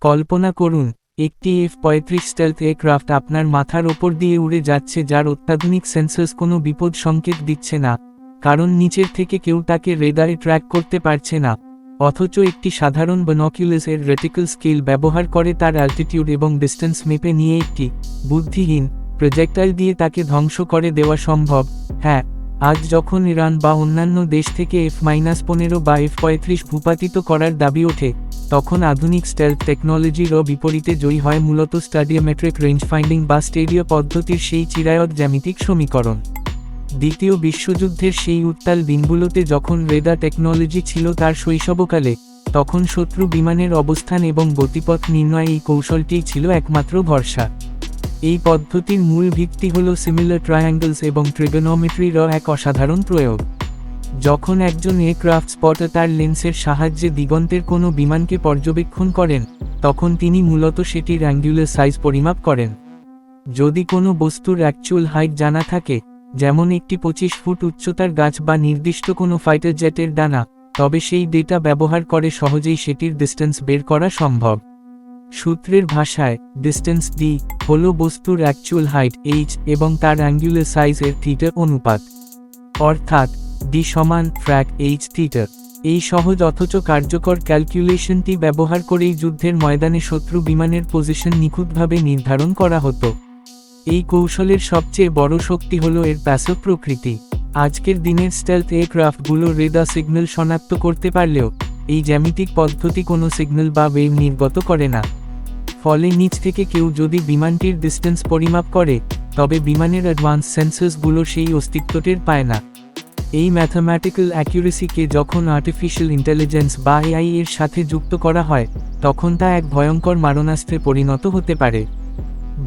কল্পনা করুন, একটি F-35 stealth aircraft আপনার মাথার ওপর দিয়ে উড়ে যাচ্ছে, যার অত্যাধুনিক সেন্সর্স কোনো বিপদ সংকেত দিচ্ছে না, কারণ নিচের থেকে কেউ তাকে রেডারে ট্র্যাক করতে পারছে না। অথচ একটি সাধারণ বানোকুলাস এর রেটিক্যাল স্কেল ব্যবহার করে তার অ্যালটিটিউড এবং ডিস্টেন্স মেপে নিয়ে একটি বুদ্ধিহীন প্রজেক্টাইল দিয়ে তাকে ধ্বংস করে দেওয়া সম্ভব। হ্যাঁ, আজ যখন ইরান বা অন্যান্য দেশ থেকে F-15 বা F-35 ভূপাতিত করার দাবি ওঠে, তখন আধুনিক স্টেলথ টেকনোলজিরও বিপরীতে জয়ী হয় মূলত স্টাডিওমেট্রিক রেঞ্জ ফাইন্ডিং বা স্টেরিও পদ্ধতির সেই চিরায়ত জ্যামিতিক সমীকরণ। দ্বিতীয় বিশ্বযুদ্ধের সেই উত্তাল দিনগুলোতে যখন রেডার টেকনোলজি ছিল তার শৈশবকালে, তখন শত্রু বিমানের অবস্থান এবং গতিপথ নির্ণয়ে এই কৌশলটিই ছিল একমাত্র ভরসা। এই পদ্ধতির মূল ভিত্তি হল সিমিলার ট্রায়াঙ্গলস এবং ট্রিগোনোমেট্রির এক অসাধারণ প্রয়োগ। যখন একজন এয়ারক্রাফট স্পটার তার লেন্সের সাহায্যে দিগন্তের কোনো বিমানকে পর্যবেক্ষণ করেন, তখন তিনি মূলত সেটির অ্যাঙ্গুলার সাইজ পরিমাপ করেন। যদি কোনো বস্তুর অ্যাকচুয়াল হাইট জানা থাকে, যেমন একটি 25 ফুট উচ্চতার গাছ বা নির্দিষ্ট কোনো ফাইটার জেটের ডানা, তবে সেই ডেটা ব্যবহার করে সহজেই সেটির ডিস্টেন্স বের করা সম্ভব। সূত্রের ভাষায়, ডিস্টেন্স ডি হল বস্তুর অ্যাকচুয়াল হাইট এইচ এবং তার অ্যাঙ্গুলার সাইজ এর থিটা অনুপাত, অর্থাৎ ডি সমান ফ্র্যাক এইচ থিটা। এই সহজ অথচ কার্যকর ক্যালকুলেশনটি ব্যবহার করেই যুদ্ধের ময়দানে শত্রু বিমানের পজিশন নিখুঁতভাবে নির্ধারণ করা হতো। এই কৌশলের সবচেয়ে বড় শক্তি হল এর প্যাসিভ প্রকৃতি। আজকের দিনের স্টেলথ এয়ারক্রাফটগুলো রেডার সিগন্যাল শনাক্ত করতে পারলেও এই জ্যামিতিক পদ্ধতি কোনো সিগন্যাল বা ওয়েভ নির্গত করে না। ফলে নিচ থেকে কেউ যদি বিমানটির ডিস্টেন্স পরিমাপ করে, তবে বিমানের অ্যাডভান্স সেন্সর্সগুলো সেই অস্তিত্ব টের পায় না। এই ম্যাথমেটিক্যাল অ্যাকিউরেসিকে যখন আর্টিফিশিয়াল ইন্টেলিজেন্স বা এআই এর সাথে যুক্ত করা হয়, তখন তা এক ভয়ঙ্কর মারণাস্ত্রে পরিণত হতে পারে।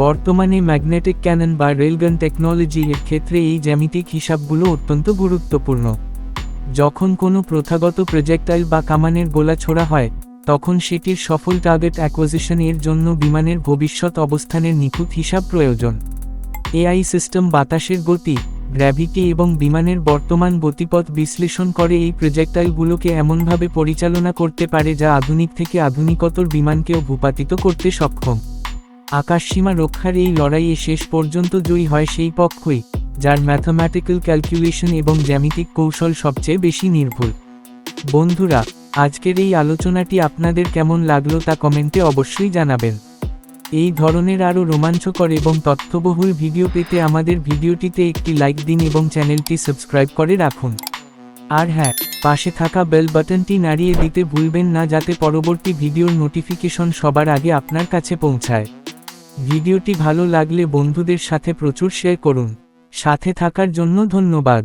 বর্তমানে ম্যাগনেটিক ক্যানন বা রেলগান টেকনোলজি এর ক্ষেত্রে এই জ্যামিতিক হিসাবগুলো অত্যন্ত গুরুত্বপূর্ণ। যখন কোনো প্রথাগত প্রজেক্টাইল বা কামানের গোলা ছোড়া হয়, তখন সেটির সফল টার্গেট অ্যাকুইজিশন এর জন্য বিমানের ভবিষ্যৎ অবস্থানের নিখুঁত হিসাব প্রয়োজন। এআই সিস্টেম বাতাসের গতি, গ্র্যাভিটি এবং বিমানের বর্তমান গতিপথ বিশ্লেষণ করে এই প্রজেক্টাইলগুলোকে এমনভাবে পরিচালনা করতে পারে যা আধুনিক থেকে আধুনিকতর বিমানকেও ভূপাতিত করতে সক্ষম। আকাশসীমা রক্ষার এই লড়াইয়ে শেষ পর্যন্ত জয়ী হয় সেই পক্ষই, যার ম্যাথমেটিক্যাল ক্যালকুলেশন এবং জ্যামিতিক কৌশল সবচেয়ে বেশি নির্ভুল। বন্ধুরা, আজকের এই আলোচনাটি আপনাদের কেমন লাগলো তা কমেন্টে অবশ্যই জানাবেন। এই ধরনের আরও রোমাঞ্চকর এবং তথ্যবহুল ভিডিও পেতে আমাদের ভিডিওটিতে একটি লাইক দিন এবং চ্যানেলটি সাবস্ক্রাইব করে রাখুন। আর হ্যাঁ, পাশে থাকা বেল বাটনটি নাড়িয়ে দিতে ভুলবেন না, যাতে পরবর্তী ভিডিওর নোটিফিকেশন সবার আগে আপনার কাছে পৌঁছায়। ভিডিওটি ভালো লাগলে বন্ধুদের সাথে প্রচুর শেয়ার করুন। সাথে থাকার জন্য ধন্যবাদ।